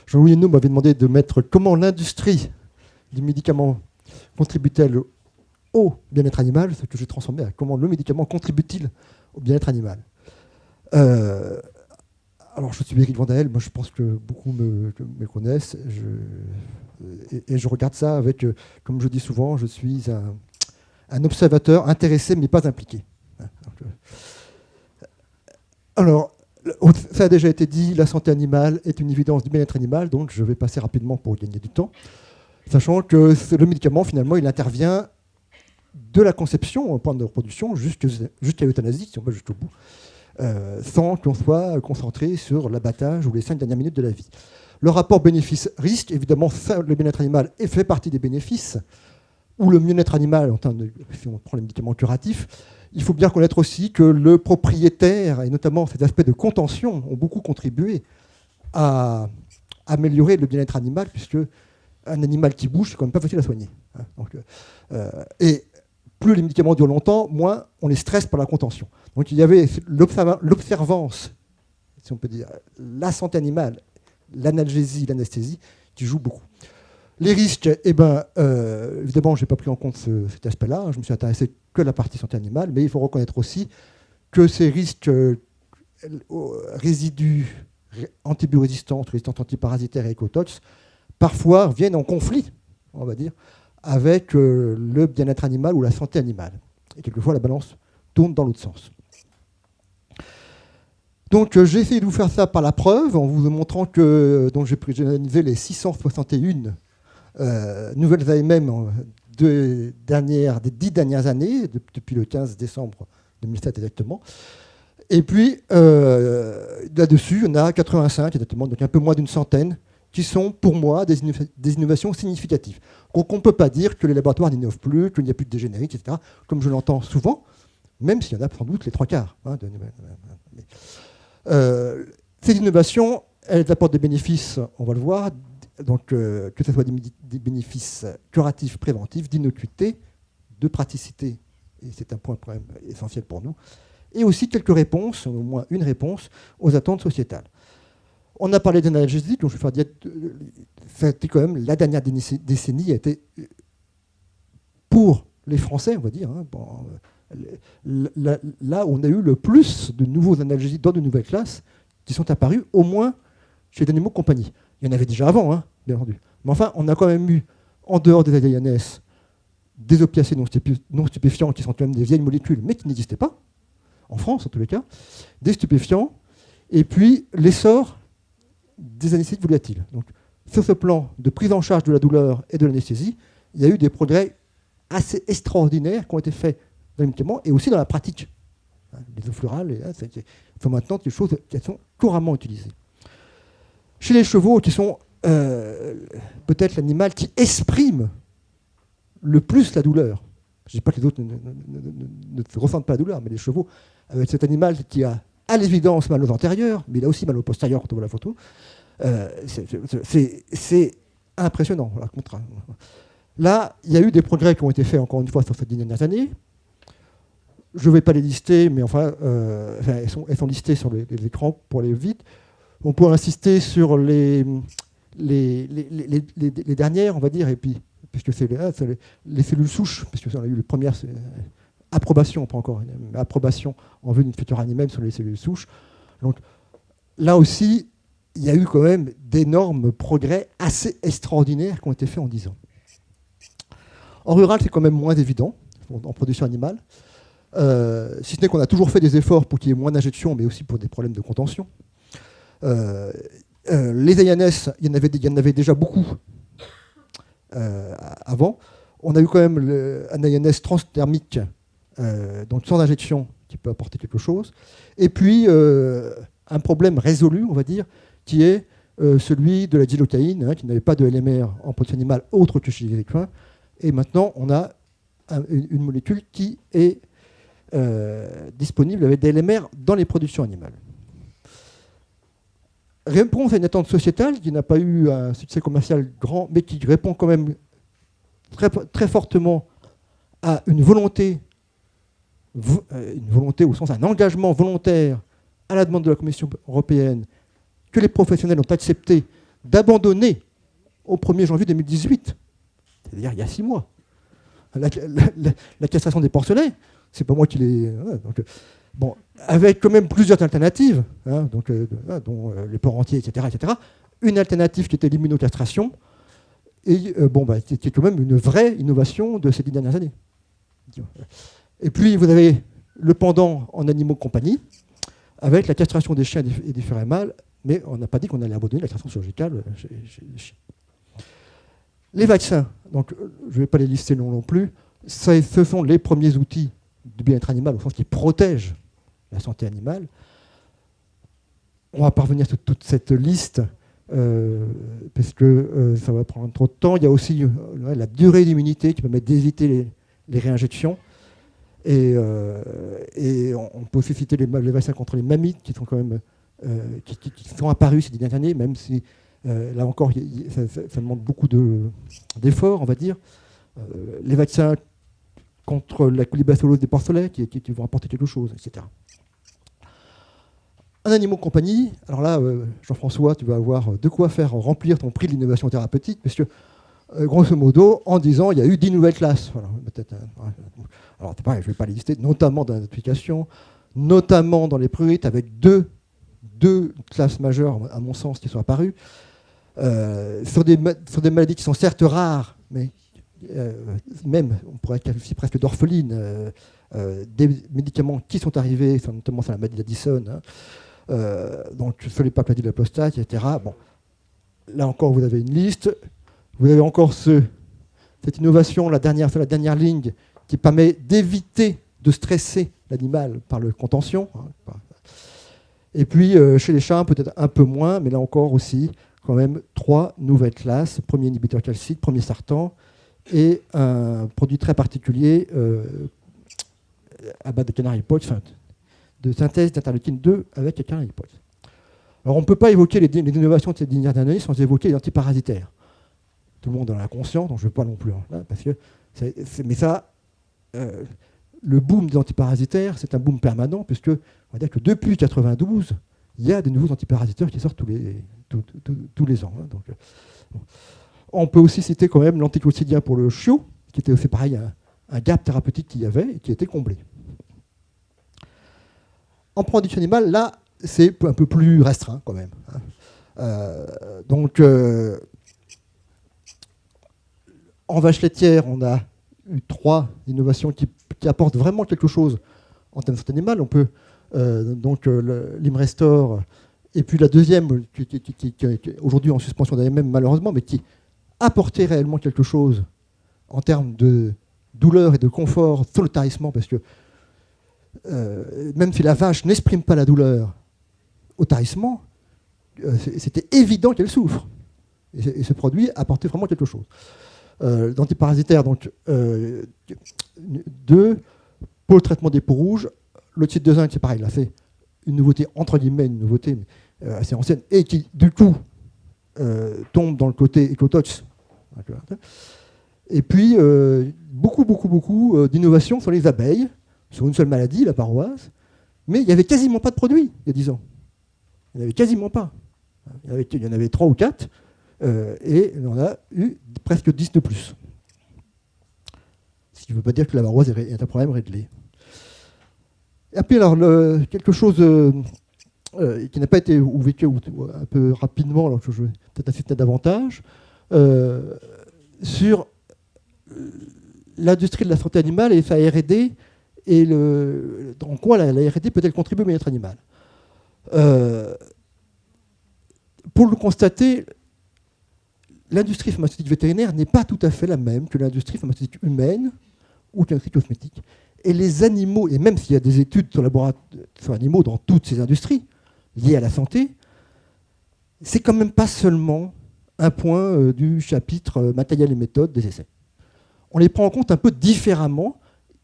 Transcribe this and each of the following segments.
Jean-Louis Hennaut m'avait demandé de mettre comment l'industrie du médicament contribue-t-elle au bien-être animal, ce que j'ai transformé à comment le médicament contribue-t-il au bien-être animal. Alors, je suis Éric Vandael, moi je pense que beaucoup me connaissent, et je regarde ça avec, comme je dis souvent, je suis un observateur intéressé mais pas impliqué. Alors, ça a déjà été dit, la santé animale est une évidence du bien-être animal, donc je vais passer rapidement pour gagner du temps, sachant que le médicament, finalement, il intervient de la conception au point de reproduction jusqu'à l'euthanasie, si on va jusqu'au bout, sans qu'on soit concentré sur l'abattage ou les 5 dernières minutes de la vie. Le rapport bénéfice-risque, évidemment, ça, le bien-être animal fait partie des bénéfices, ou le mieux-être animal, si on prend les médicaments curatifs. Il faut bien connaître aussi que le propriétaire, et notamment ces aspects de contention, ont beaucoup contribué à améliorer le bien-être animal, puisque un animal qui bouge, c'est quand même pas facile à soigner. Et plus les médicaments durent longtemps, moins on les stresse par la contention. Donc il y avait l'observance, si on peut dire, la santé animale, l'analgésie, l'anesthésie, qui jouent beaucoup. Les risques, évidemment, je n'ai pas pris en compte cet aspect-là. Je me suis intéressé que à la partie santé animale, mais il faut reconnaître aussi que ces risques résidus antibiorésistants, résistants antiparasitaires et écotox, parfois viennent en conflit, on va dire, avec le bien-être animal ou la santé animale. Et quelquefois, la balance tourne dans l'autre sens. Donc, j'ai essayé de vous faire ça par la preuve, en vous montrant que j'ai analysé les 661 nouvelles AMM des 10 dernières années, depuis le 15 décembre 2007 exactement. Et puis, là-dessus, il y en a 85 exactement, donc un peu moins d'une centaine, qui sont pour moi des innovations significatives. Donc on ne peut pas dire que les laboratoires n'innovent plus, qu'il n'y a plus de dégénériques, etc., comme je l'entends souvent, même s'il y en a sans doute les 3/4. Ces innovations, elles apportent des bénéfices, on va le voir, donc, que ce soit des bénéfices curatifs, préventifs, d'innocuité, de praticité, et c'est un point quand même essentiel pour nous, et aussi quelques réponses, au moins une réponse, aux attentes sociétales. On a parlé d'analgésie, donc je vais faire dire, ça a été quand même la dernière décennie, a été pour les Français, on va dire, là où on a eu le plus de nouveaux analgésiques dans de nouvelles classes qui sont apparus, au moins chez les animaux de compagnie. Il y en avait déjà avant, bien entendu. Mais enfin, on a quand même eu, en dehors des ADNS, des opiacés non stupéfiants qui sont quand même des vieilles molécules, mais qui n'existaient pas, en France en tous les cas, des stupéfiants, et puis l'essor des anesthésiques volatiles. Donc, sur ce plan de prise en charge de la douleur et de l'anesthésie, il y a eu des progrès assez extraordinaires qui ont été faits dans les médicaments et aussi dans la pratique. Les eaux florales sont maintenant des choses qui sont couramment utilisées. Chez les chevaux, qui sont peut-être l'animal qui exprime le plus la douleur, je ne dis pas que les autres ne ressentent pas la douleur, mais les chevaux, avec cet animal qui a à l'évidence mal aux antérieurs, mais il a aussi mal aux postérieurs quand on voit la photo, c'est impressionnant. Là, il y a eu des progrès qui ont été faits, encore une fois, sur ces dernières années. Je ne vais pas les lister, mais enfin, elles sont listées sur les écrans pour aller vite. On peut insister sur les dernières, on va dire, et puis, puisque c'est les cellules souches, puisque on a eu les premières approbations, pas encore, mais approbation en vue d'une future animale sur les cellules souches. Donc là aussi, il y a eu quand même d'énormes progrès assez extraordinaires qui ont été faits en 10 ans. En rural, c'est quand même moins évident, en production animale, si ce n'est qu'on a toujours fait des efforts pour qu'il y ait moins d'injections, mais aussi pour des problèmes de contention. Les ANS, il y en avait déjà beaucoup avant. On a eu quand même un ANS transthermique, donc sans injection, qui peut apporter quelque chose. Et puis, un problème résolu, on va dire, qui est celui de la dilocaïne, qui n'avait pas de LMR en production animale autre que chez les équins. Et maintenant, on a une molécule qui est disponible avec des LMR dans les productions animales. Réponse à une attente sociétale qui n'a pas eu un succès commercial grand, mais qui répond quand même très, très fortement à une volonté au sens d'un engagement volontaire à la demande de la Commission européenne que les professionnels ont accepté d'abandonner au 1er janvier 2018, c'est-à-dire il y a 6 mois, la castration des porcelets. C'est pas moi qui l'ai... Bon, avec quand même plusieurs alternatives, dont les porcs entiers, etc., etc. Une alternative qui était l'immunocastration, et c'était quand même une vraie innovation de ces 10 dernières années. Et puis vous avez le pendant en animaux de compagnie, avec la castration des chiens et des furets mâles, mais on n'a pas dit qu'on allait abandonner la castration chirurgicale chez les chiens. Les vaccins, donc je ne vais pas les lister non plus, ce sont les premiers outils du bien-être animal, au sens qui protègent la santé animale. On va parvenir sur toute cette liste, parce que ça va prendre trop de temps. Il y a aussi la durée d'immunité qui permet d'éviter les réinjections. Et on peut aussi citer les vaccins contre les mammites qui sont quand même qui sont apparus ces dernières années, même si là encore ça demande beaucoup d'efforts, on va dire. Les vaccins contre la colibacillose des porcelets qui vont apporter quelque chose, etc. Un animal de compagnie, alors là, Jean-François, tu vas avoir de quoi faire remplir ton prix de l'innovation thérapeutique, parce que, grosso modo, en 10 ans, il y a eu 10 nouvelles classes. Voilà, alors, c'est pareil, je ne vais pas les lister, notamment dans les applications, notamment dans les pruites, avec deux classes majeures, à mon sens, qui sont apparues, sur des maladies qui sont certes rares, mais même, on pourrait qualifier presque d'orphelines, des médicaments qui sont arrivés, notamment sur la maladie d'Addison, donc sur les papilles de la prostate, etc. Bon, là encore, vous avez une liste. Vous avez encore cette innovation, sur la dernière ligne, qui permet d'éviter de stresser l'animal par le contention. Et puis, chez les chats, peut-être un peu moins, mais là encore aussi, quand même, 3 nouvelles classes. Premier inhibiteur calcique, premier sartan, et un produit très particulier à base de canaripodes, de synthèse d'interleukine 2 avec les canaripodes. Alors on ne peut pas évoquer les innovations de ces dernières années sans évoquer les antiparasitaires. Tout le monde en a conscience, donc je ne veux pas non plus. Parce que mais ça, le boom des antiparasitaires, c'est un boom permanent, puisque on va dire que depuis 1992, il y a des nouveaux antiparasitaires qui sortent tous les ans. Donc, on peut aussi citer quand même l'anticoccidien pour le chiot, qui était aussi pareil, un gap thérapeutique qu'il y avait et qui a été comblé. En production animale, là, c'est un peu plus restreint quand même. En vache laitière, on a eu 3 innovations qui apportent vraiment quelque chose en termes de santé animale. On peut l'Imrestore, et puis la deuxième, qui est aujourd'hui en suspension d'AMM malheureusement, mais qui apportait réellement quelque chose en termes de douleur et de confort sur le tarissement, parce que même si la vache n'exprime pas la douleur au tarissement, c'était évident qu'elle souffre. Et ce produit apportait vraiment quelque chose. D'antiparasitaire, donc 2, pour le traitement des peaux rouges, le titre de zinc, c'est pareil, là c'est une nouveauté, entre guillemets, une nouveauté mais, assez ancienne, et qui du coup tombe dans le côté écotox. Et puis beaucoup d'innovations sur les abeilles, sur une seule maladie, la paroisse, mais il n'y avait quasiment pas de produits il y a 10 ans. Il n'y en avait quasiment pas. Il y en avait 3 ou 4, et on a eu presque 10 de plus. Ce qui ne veut pas dire que la paroisse est un problème réglé. Et puis alors, quelque chose qui n'a pas été vécu un peu rapidement, alors que je vais peut-être insister davantage, sur l'industrie de la santé animale et sa R&D, et en quoi la R&D peut-elle contribuer au bien-être animal. Pour le constater, l'industrie pharmaceutique vétérinaire n'est pas tout à fait la même que l'industrie pharmaceutique humaine ou que l'industrie cosmétique. Et les animaux, et même s'il y a des études sur animaux dans toutes ces industries liées à la santé, c'est quand même pas seulement un point du chapitre matériel et méthode des essais. On les prend en compte un peu différemment,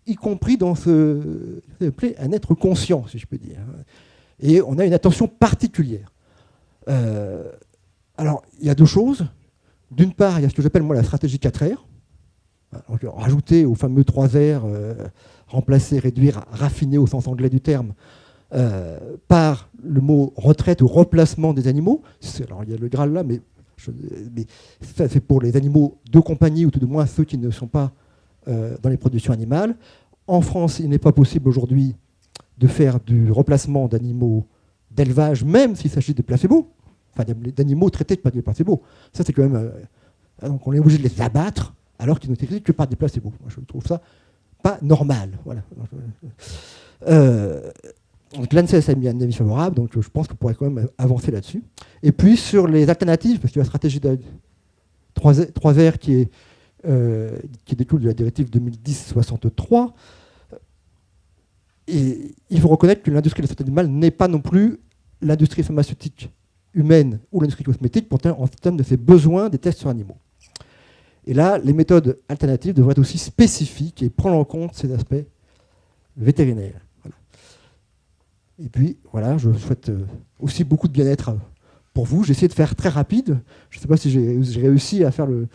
y compris dans ce qu'on appelle un être conscient, si je peux dire. Et on a une attention particulière. Alors, il y a 2 choses. D'une part, il y a ce que j'appelle moi la stratégie 4R. Rajouter au fameux 3R, remplacer, réduire, raffiner au sens anglais du terme, par le mot retraite ou replacement des animaux. Alors, il y a le Graal là, mais Mais ça, c'est pour les animaux de compagnie, ou tout de moins ceux qui ne sont pas dans les productions animales. En France, il n'est pas possible aujourd'hui de faire du remplacement d'animaux d'élevage, même s'il s'agit de placebo, enfin d'animaux traités par des placebos. Ça, c'est quand même... donc on est obligé de les abattre alors qu'ils n'ont été traités que par des placebos. Moi, je trouve ça pas normal. Voilà. Donc l'ANSES a mis un avis favorable, donc je pense qu'on pourrait quand même avancer là-dessus. Et puis sur les alternatives, parce que la stratégie de 3R qui découle de la directive 2010-63, et il faut reconnaître que l'industrie de la santé animale n'est pas non plus l'industrie pharmaceutique humaine ou l'industrie cosmétique en termes de ses besoins des tests sur animaux. Et là, les méthodes alternatives devraient être aussi spécifiques et prendre en compte ces aspects vétérinaires. Voilà. Et puis, voilà, je souhaite aussi beaucoup de bien-être pour vous. J'ai essayé de faire très rapide. Je ne sais pas si j'ai réussi à faire le...